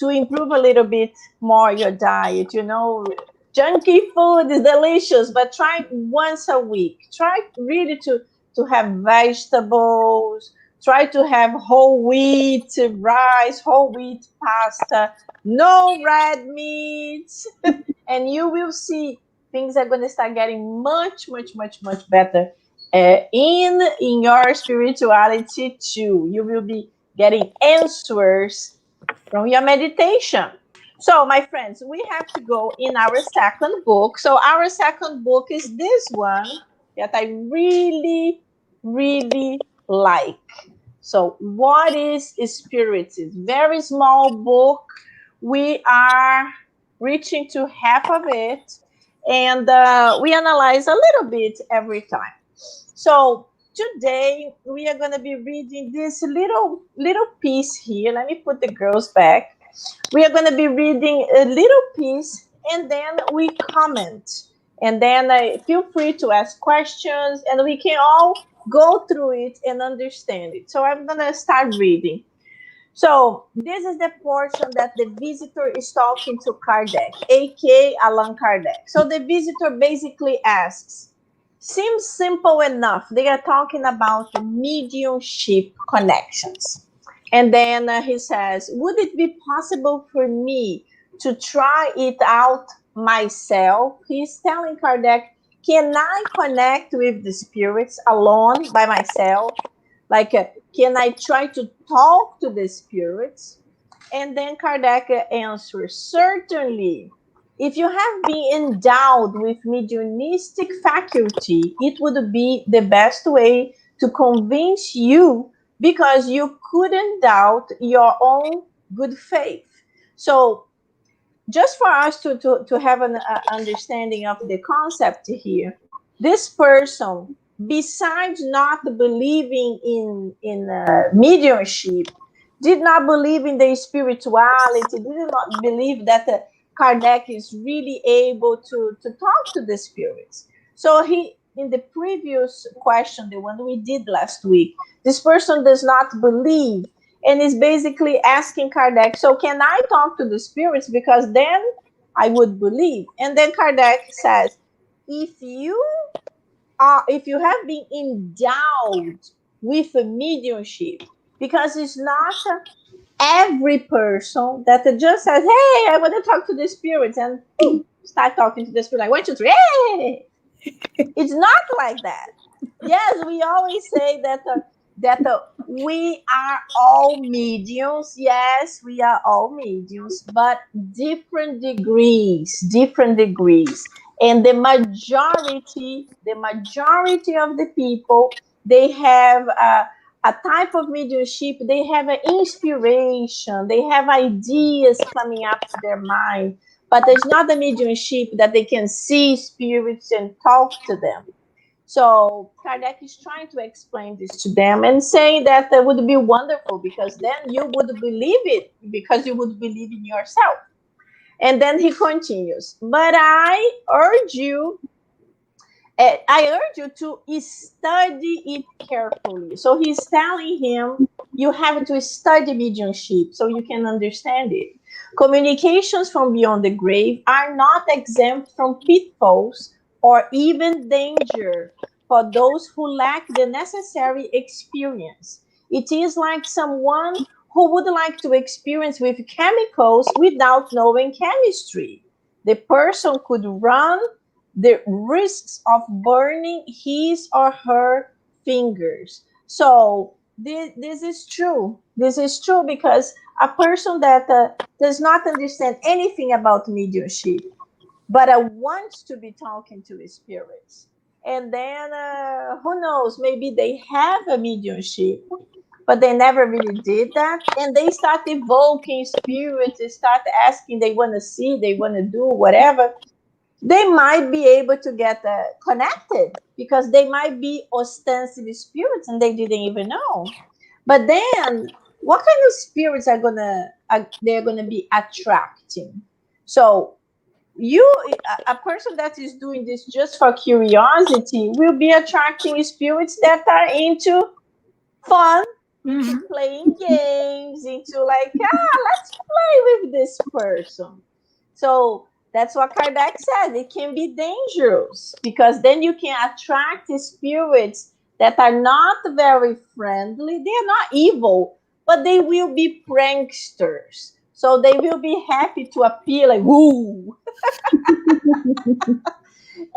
improve a little bit more your diet. Junky food is delicious, but try once a week. Try really to have vegetables, try to have whole wheat rice, whole wheat pasta, no red meats, and you will see things are going to start getting much, much, much, much better in your spirituality too. You will be getting answers from your meditation. So, my friends, we have to go in our second book. So, our second book is this one that I really, really like. So, what is Spiritism? Very small book. We are reaching to half of it, and we analyze a little bit every time. So today we are going to be reading this little piece here. Let me put the girls back. We are going to be reading a little piece, and then we comment, and then feel free to ask questions, and we can all go through it and understand it. So I'm going to start reading. So this is the portion that the visitor is talking to Kardec, aka Allan Kardec. So the visitor basically asks, seems simple enough. They are talking about mediumship connections. And then he says, would it be possible for me to try it out myself? He's telling Kardec, can I connect with the spirits alone by myself? Like, can I try to talk to the spirits? And then Kardec answers, certainly. If you have been endowed with mediumistic faculty, it would be the best way to convince you because you couldn't doubt your own good faith. So, just for us to have an understanding of the concept here, this person, besides not believing in mediumship, did not believe in the spirituality, did not believe that Kardec is really able to talk to the spirits. So he, in the previous question, the one we did last week, this person does not believe and is basically asking Kardec, so can I talk to the spirits? Because then I would believe. And then Kardec says, if you have been endowed with a mediumship, because it's not every person that just says, hey, I want to talk to the spirits, and start talking to the spirit like 1, 2, 3, hey! It's not like that. Yes, we always say that we are all mediums. Yes, we are all mediums, but different degrees, And the majority of the people, they have a type of mediumship. They have an inspiration. They have ideas coming up to their mind, but there's not a mediumship that they can see spirits and talk to them. So Kardec is trying to explain this to them and saying that that would be wonderful because then you would believe it because you would believe in yourself. And then he continues, but I urge you to study it carefully. So he's telling him you have to study mediumship so you can understand it. Communications from beyond the grave are not exempt from pitfalls or even danger for those who lack the necessary experience. It is like someone who would like to experience with chemicals without knowing chemistry. The person could run the risks of burning his or her fingers. So this is true. This is true because a person that does not understand anything about mediumship, but wants to be talking to spirits, and then who knows, maybe they have a mediumship, but they never really did that, and they start evoking spirits, they start asking, they want to see, they want to do whatever, they might be able to get connected because they might be ostensive spirits and they didn't even know. But then, what kind of spirits are they're gonna be attracting? So a person that is doing this just for curiosity will be attracting spirits that are into fun, into playing games, into like, let's play with this person. So that's what Kardec said. It can be dangerous because then you can attract the spirits that are not very friendly. They are not evil, but they will be pranksters. So they will be happy to appear like, woo.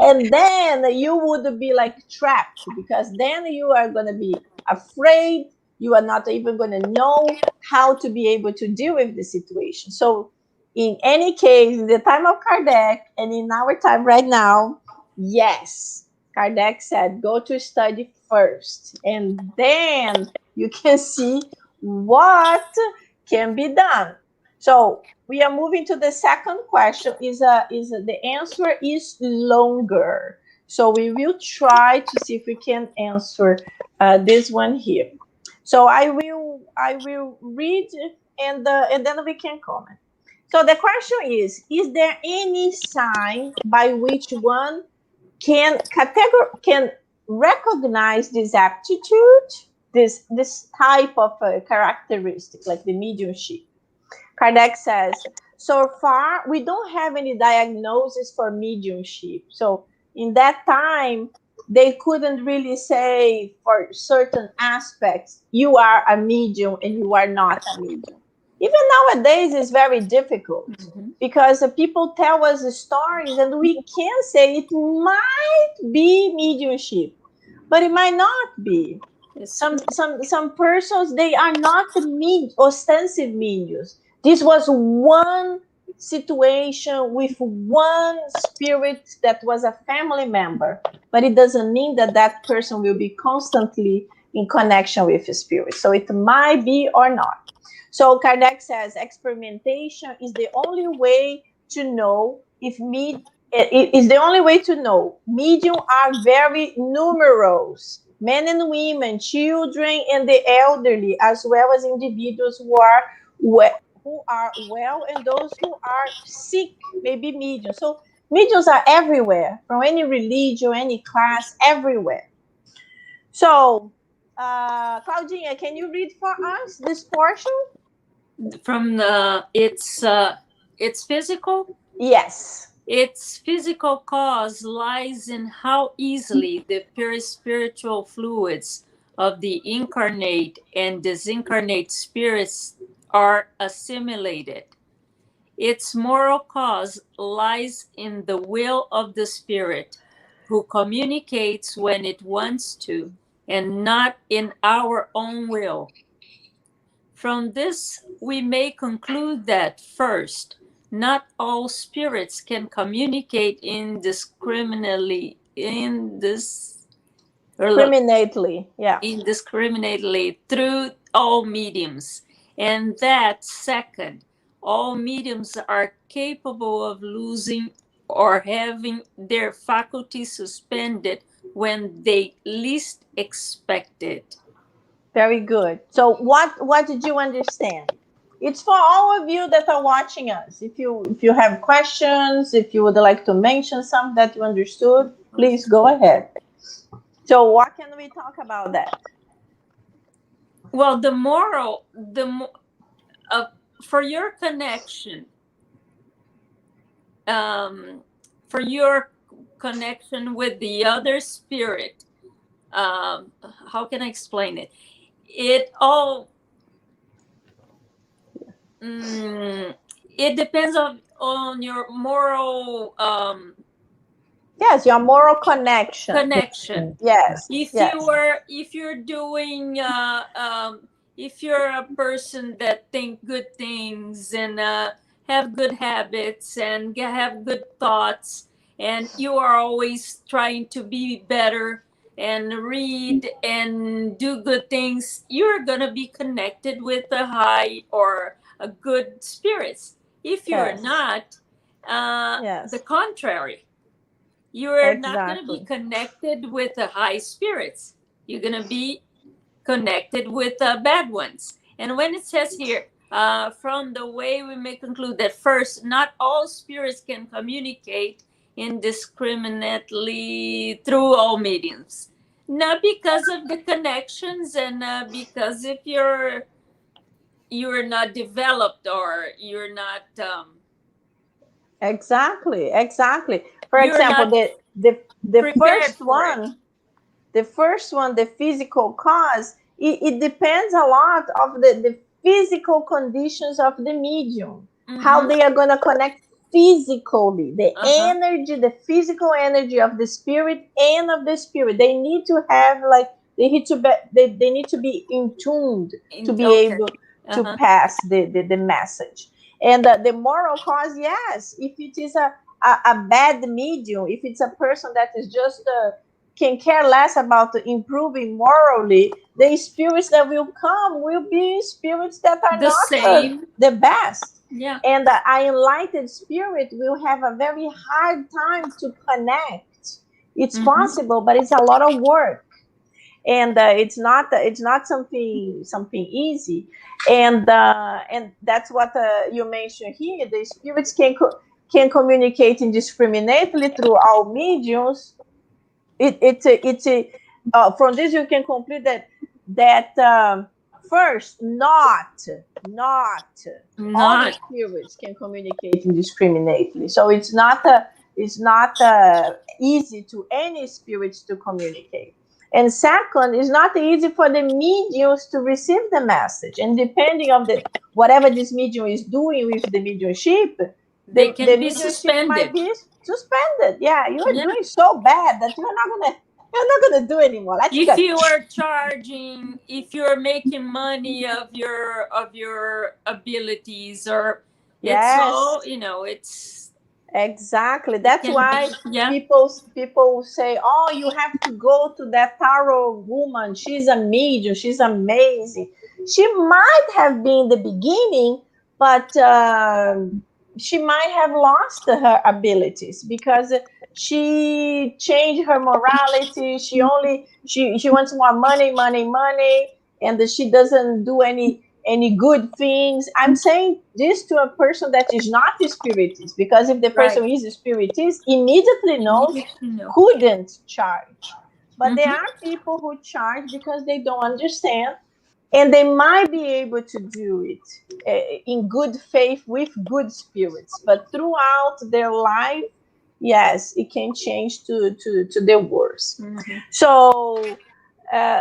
And then you would be like trapped, because then you are going to be afraid. You are not even going to know how to be able to deal with the situation. So in any case, in the time of Kardec and in our time right now, yes, Kardec said go to study first, and then you can see what can be done. So we are moving to the second question. The answer is longer. So we will try to see if we can answer this one here. So I will read, and then we can comment. So the question is there any sign by which one can recognize this aptitude, this type of characteristic, like the mediumship? Kardec says, so far, we don't have any diagnosis for mediumship. So in that time, they couldn't really say for certain aspects, you are a medium and you are not a medium. Even nowadays, it's very difficult because people tell us stories and we can say it might be mediumship, but it might not be. Some persons, they are not ostensive mediums. This was one situation with one spirit that was a family member, but it doesn't mean that that person will be constantly in connection with the spirit. So it might be or not. So Kardec says experimentation is the only way to know if it is the only way to know. Medium are very numerous. Men and women, children and the elderly, as well as individuals who are well and those who are sick, may be medium. So mediums are everywhere, from any religion, any class, everywhere. So, Claudine, can you read for us this portion? From its physical. Yes. Its physical cause lies in how easily the pure spiritual fluids of the incarnate and disincarnate spirits are assimilated. Its moral cause lies in the will of the spirit, who communicates when it wants to, and not in our own will. From this, we may conclude that, first, not all spirits can communicate indiscriminately through all mediums, and that, second, all mediums are capable of losing or having their faculties suspended when they least expect it. Very good. So what did you understand? It's for all of you that are watching us. If you have questions, if you would like to mention something that you understood, please go ahead. So what can we talk about that? Well, the moral, for your connection, for your connection with the other spirit, how can I explain it? It all it depends on your moral yes, your moral connection. Yes. If you're doing if you're a person that think good things and have good habits and have good thoughts, and you are always trying to be better and read and do good things, you're going to be connected with a high or a good spirits. If you're not, the contrary, you are not going to be connected with the high spirits. You're going to be connected with the bad ones. And when it says here, from the way we may conclude that, first, not all spirits can communicate indiscriminately through all mediums. Not because of the connections, and because if you're not developed, or you're not exactly. For example, the the first one, the physical cause, it depends a lot of the physical conditions of the medium, how they are going to connect physically, the energy, the physical energy of the spirit and of the spirit. They need to have like, they need to be in tuned to be able to pass the message. And the moral cause, yes, if it is a bad medium, if it's a person that is just can care less about improving morally, the spirits that will come will be spirits that are the not the best. Yeah. And the enlightened spirit will have a very hard time to connect. It's possible, but it's a lot of work. And it's not something easy. And that's what you mentioned here. The spirits can communicate indiscriminately through all mediums. From this you can conclude that first, not all spirits can communicate indiscriminately. So it's not easy to any spirits to communicate. And second, it's not easy for the mediums to receive the message. And depending on whatever this medium is doing with the mediumship, they can the be mediumship suspended. might be suspended. Yeah, you are doing so bad that you're not gonna do anymore. If you are charging, if you're making money of your abilities, or it's all, it's exactly. That's why yeah. people say, oh, you have to go to that tarot woman. She's a medium. She's amazing. She might have been the beginning, but she might have lost her abilities because she changed her morality. She wants more money, and she doesn't do any good things. I'm saying this to a person that is not a spiritist, because if the person is a spiritist, immediately knows couldn't charge. But there are people who charge because they don't understand, and they might be able to do it in good faith with good spirits, but throughout their life, yes, it can change to the worse. So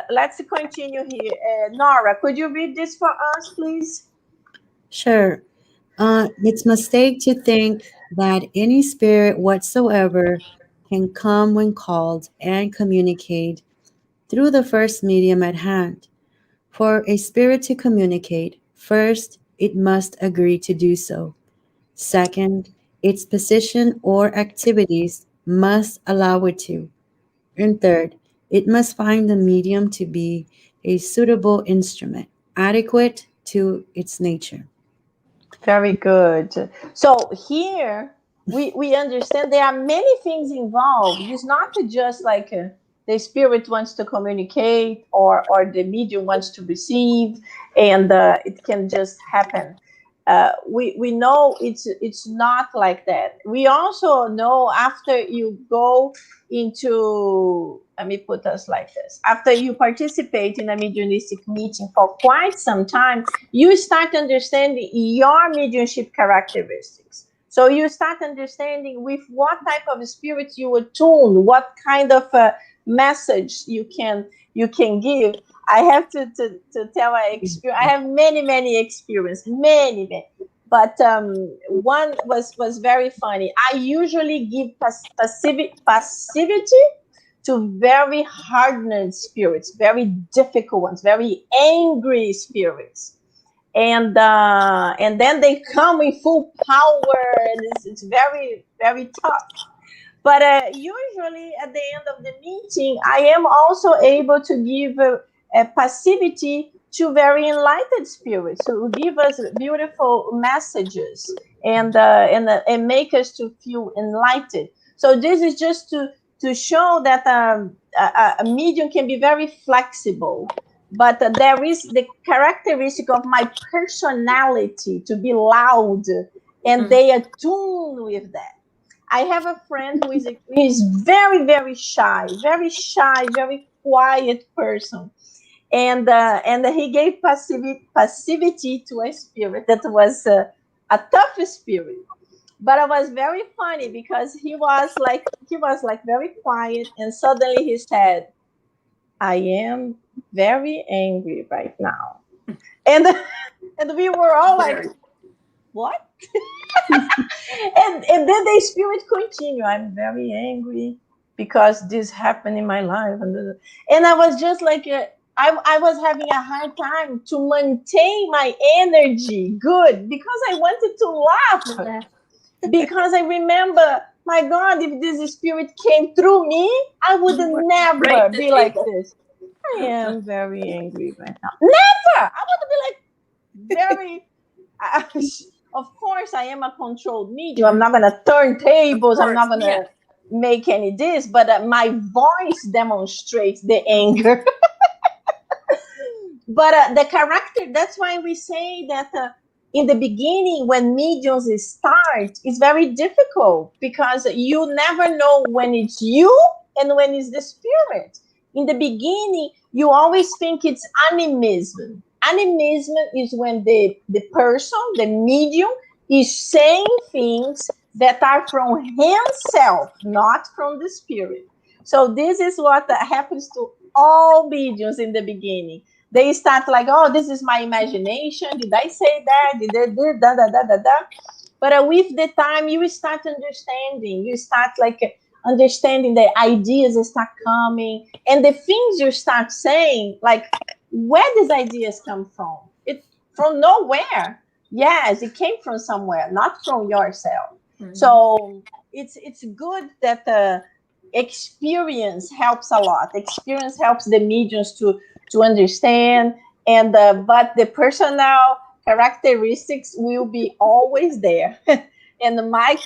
let's continue here. Nora, could you read this for us, please? Sure. It's a mistake to think that any spirit whatsoever can come when called and communicate through the first medium at hand. For a spirit to communicate, first, it must agree to do so. Second, its position or activities must allow it to. And third, it must find the medium to be a suitable instrument, adequate to its nature. Very good. So here we understand there are many things involved. It's not just like the spirit wants to communicate, or the medium wants to receive, and it can just happen. We know it's not like that. We also know after you go into, let me put us like this, after you participate in a mediumistic meeting for quite some time, you start understanding your mediumship characteristics. So you start understanding with what type of spirits you attune, what kind of message you can give. I have to tell my experience. I have many experience, many. But one was very funny. I usually give passivity to very hardened spirits, very difficult ones, very angry spirits, and then they come with full power, and it's very tough. But usually at the end of the meeting, I am also able to give a passivity to very enlightened spirits who give us beautiful messages, and make us to feel enlightened. So this is just to show that a medium can be very flexible, but there is the characteristic of my personality to be loud, and they attune with that. I have a friend who is very shy, very quiet person, and he gave passivity to a spirit that was a tough spirit. But it was very funny because he was like very quiet, and suddenly he said, I am very angry right now. And and we were all like, Very. what? And then the spirit continue. I'm very angry because this happened in my life, and I was just like, I was having a hard time to maintain my energy good because I wanted to laugh, because I remember, my God, if this spirit came through me, I would never Break the be like table. this. I am very angry right now. Never. I would be like very. Of course, I am a controlled medium. I'm not gonna turn Of tables. I'm not course, gonna yeah. make any this. But my voice demonstrates the anger. But the character. That's why we say that. In the beginning, when mediums start, it's very difficult because you never know when it's you and when it's the spirit. In the beginning, you always think it's animism. Animism is when the person, the medium, is saying things that are from himself, not from the spirit. So this is what happens to all mediums in the beginning. They start like, oh, this is my imagination. Did I say that? Did I do da da da da da? But with the time, you start understanding. You start like understanding the ideas that start coming, and the things you start saying, like where these ideas come from. It from nowhere. Yes, it came from somewhere, not from yourself. Mhm. So it's good that experience helps a lot. Experience helps the mediums to understand, and but the personal characteristics will be always there. And my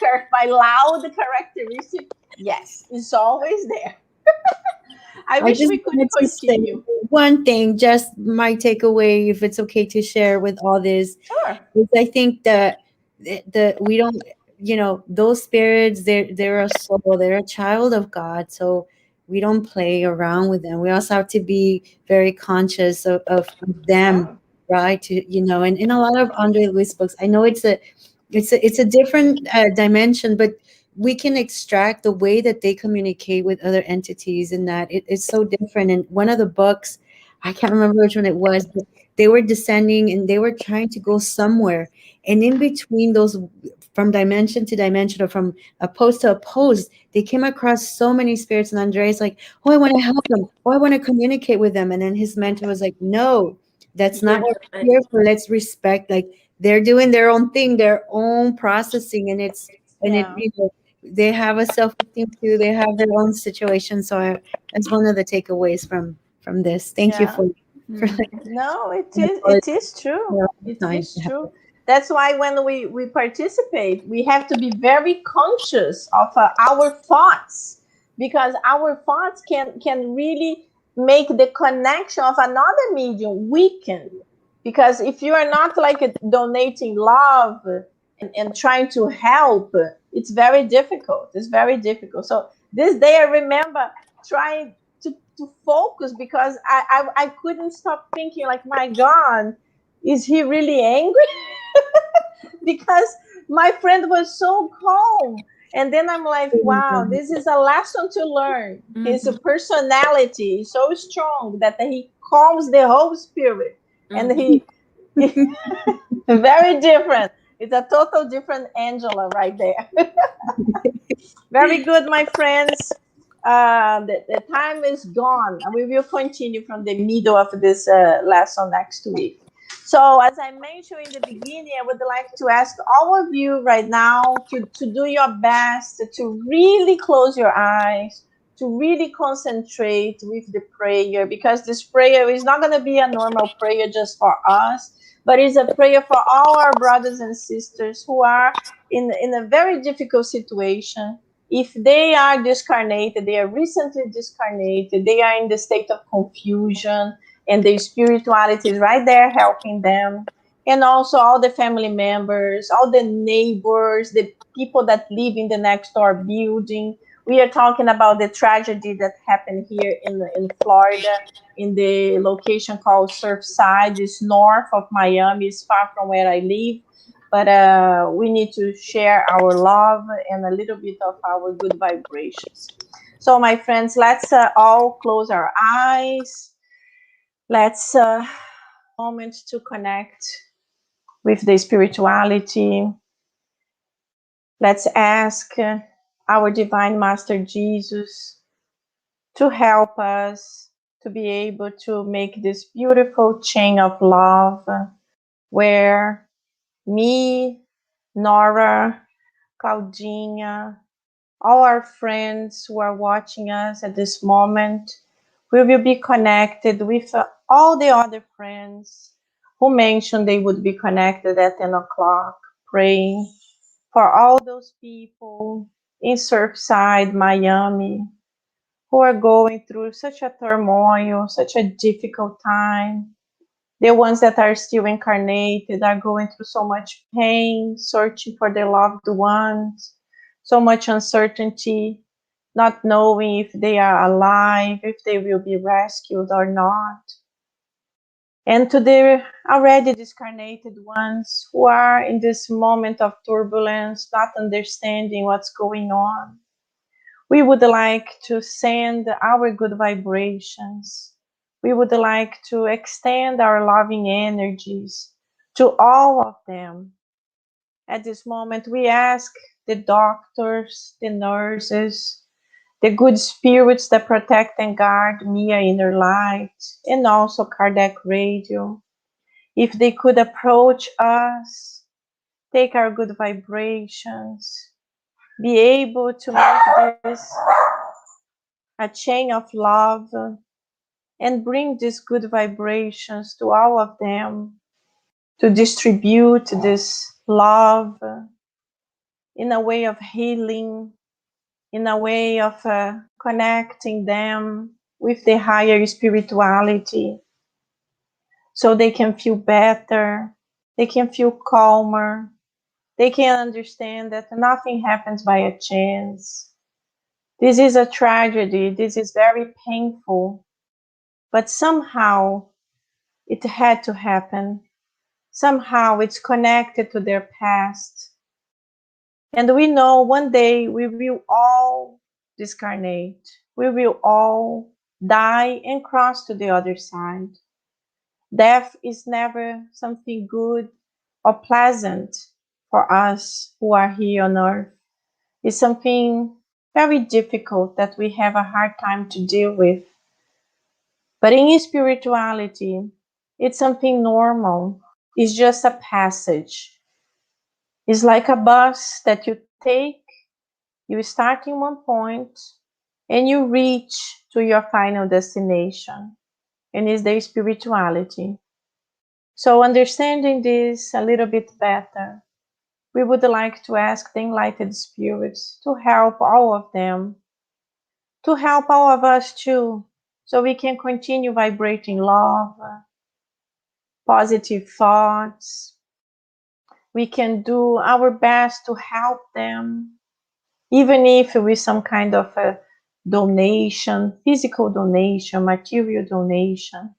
loud characteristic, yes, is always there. I I wish just we could wanted to say continue. one thing, just my takeaway, if it's okay to share with all this, Sure. is I think that the we don't, those spirits, they're a soul, they're a child of God, so we don't play around with them. We also have to be very conscious of them, Sure. right? To, and in a lot of Andre Luis books, I know it's a different dimension, but we can extract the way that they communicate with other entities, and that it's so different. And one of the books, I can't remember which one it was, but they were descending and they were trying to go somewhere, and in between those, from dimension to dimension, or from a post to a post, they came across so many spirits, and Andre's like, oh, I want to help them, oh, I want to communicate with them. And then his mentor was like, no, that's not Yeah. what we're here for. Let's respect, like, they're doing their own thing, their own processing, and Yeah. they have a self-esteem too, they have their own situation. So that's one of the takeaways from this. Thank you Yeah. for Mhm. No, it I is. It apologize is true. for all the It time is to have true. it. That's why when we participate, we have to be very conscious of our thoughts, because our thoughts can really make the connection of another medium weaken. Because if you are not like donating love and trying to help, it's very difficult. It's very difficult. So this day I remember trying to focus, because I couldn't stop thinking like, my God, is he really angry? Because my friend was so calm. And then I'm like, wow, this is a lesson to learn. His Mhm. personality is so strong that he calms the whole spirit. And Mhm. he very different. It's a total different Angela right there. Very good, my friends. The time is gone. We will continue from the middle of this lesson next week. So, as I mentioned in the beginning, I would like to ask all of you right now to do your best to really close your eyes, to really concentrate with the prayer, because this prayer is not going to be a normal prayer just for us, but it's a prayer for all our brothers and sisters who are in a very difficult situation. If they are discarnated, they are recently discarnated, they are in the state of confusion, and the spirituality is right there helping them. And also all the family members, all the neighbors, the people that live in the next door building. We are talking about the tragedy that happened here in Florida, in the location called Surfside. It's north of Miami, it's far from where I live, but we need to share our love and a little bit of our good vibrations. So, my friends, let's all close our eyes. Let's moment to connect with the spirituality. Let's ask our Divine Master Jesus to help us to be able to make this beautiful chain of love where me, Nora, Claudinha, all our friends who are watching us at this moment, we will be connected with all the other friends who mentioned they would be connected at 10 o'clock, praying for all those people in Surfside, Miami, who are going through such a turmoil, such a difficult time. The ones that are still incarnated are going through so much pain, searching for their loved ones, so much uncertainty, not knowing if they are alive, if they will be rescued or not. And to the already discarnated ones who are in this moment of turbulence, not understanding what's going on, we would like to send our good vibrations. We would like to extend our loving energies to all of them. At this moment, we ask the doctors, the nurses, the good spirits that protect and guard Mia Inner Light, and also Kardec Radio, if they could approach us, take our good vibrations, be able to make this a chain of love, and bring these good vibrations to all of them, to distribute this love in a way of healing, in a way of connecting them with the higher spirituality, so they can feel better, they can feel calmer, they can understand that nothing happens by a chance. This is a tragedy, this is very painful, but somehow it had to happen. Somehow it's connected to their past. And we know one day we will all discarnate. We will all die and cross to the other side. Death is never something good or pleasant for us who are here on earth. It's something very difficult that we have a hard time to deal with. But in spirituality, it's something normal. It's just a passage. It's like a bus that you take, you start in one point, and you reach to your final destination, and it's the spirituality. So understanding this a little bit better, we would like to ask the enlightened spirits to help all of them, to help all of us too, so we can continue vibrating love, positive thoughts. We can do our best to help them, even if with some kind of a donation, physical donation, material donation,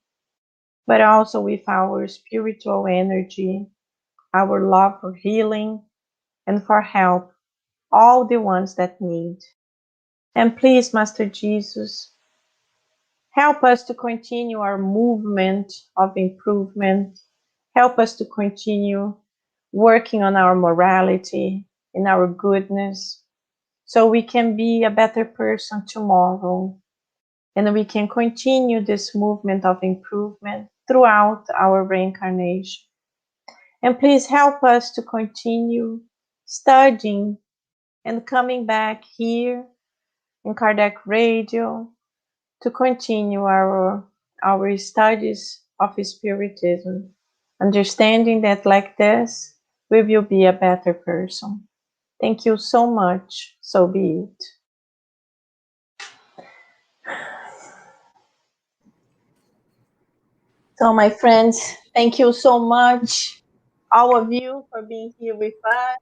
but also with our spiritual energy, our love for healing and for help, all the ones that need. And please, Master Jesus, help us to continue our movement of improvement. Help us to continue working on our morality and our goodness, so we can be a better person tomorrow. And we can continue this movement of improvement throughout our reincarnation. And please help us to continue studying and coming back here in Kardec Radio to continue our studies of Spiritism, understanding that like this, we will be a better person. Thank you so much. So be it. So, my friends, thank you so much, all of you, for being here with us.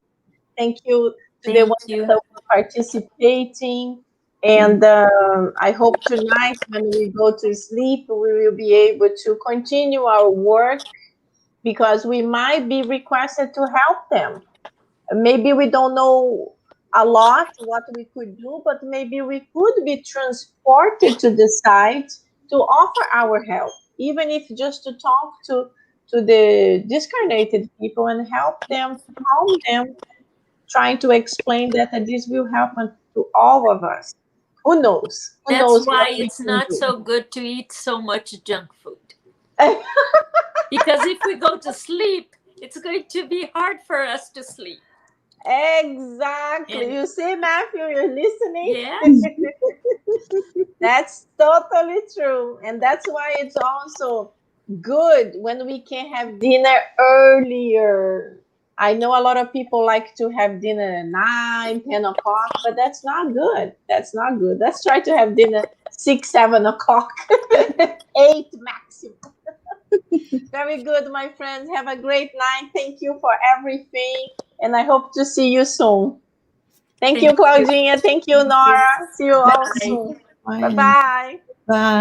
Thank you to the Thank ones you. that were participating. And I hope tonight, when we go to sleep, we will be able to continue our work, because we might be requested to help them. Maybe we don't know a lot what we could do, but maybe we could be transported to the site to offer our help, even if just to talk to the discarnated people and help them, to calm them, trying to explain that this will happen to all of us. Who knows? Who That's knows why what we it's can not do? so good to eat so much junk food. Because if we go to sleep, it's going to be hard for us to sleep. Exactly. And you see, Matthew, you're listening? yes, That's totally true. And that's why it's also good when we can have dinner earlier. I know a lot of people like to have dinner at 9, 10 o'clock, but that's not good. That's not good. Let's try to have dinner 6, 7 o'clock, 8 maximum. Very good, my friends. Have a great night. Thank you for everything. And I hope to see you soon. Thank you, thank you. Claudinha. Thank you, Thank you. Nora. See you all Bye. soon. Bye. Bye-bye. Bye.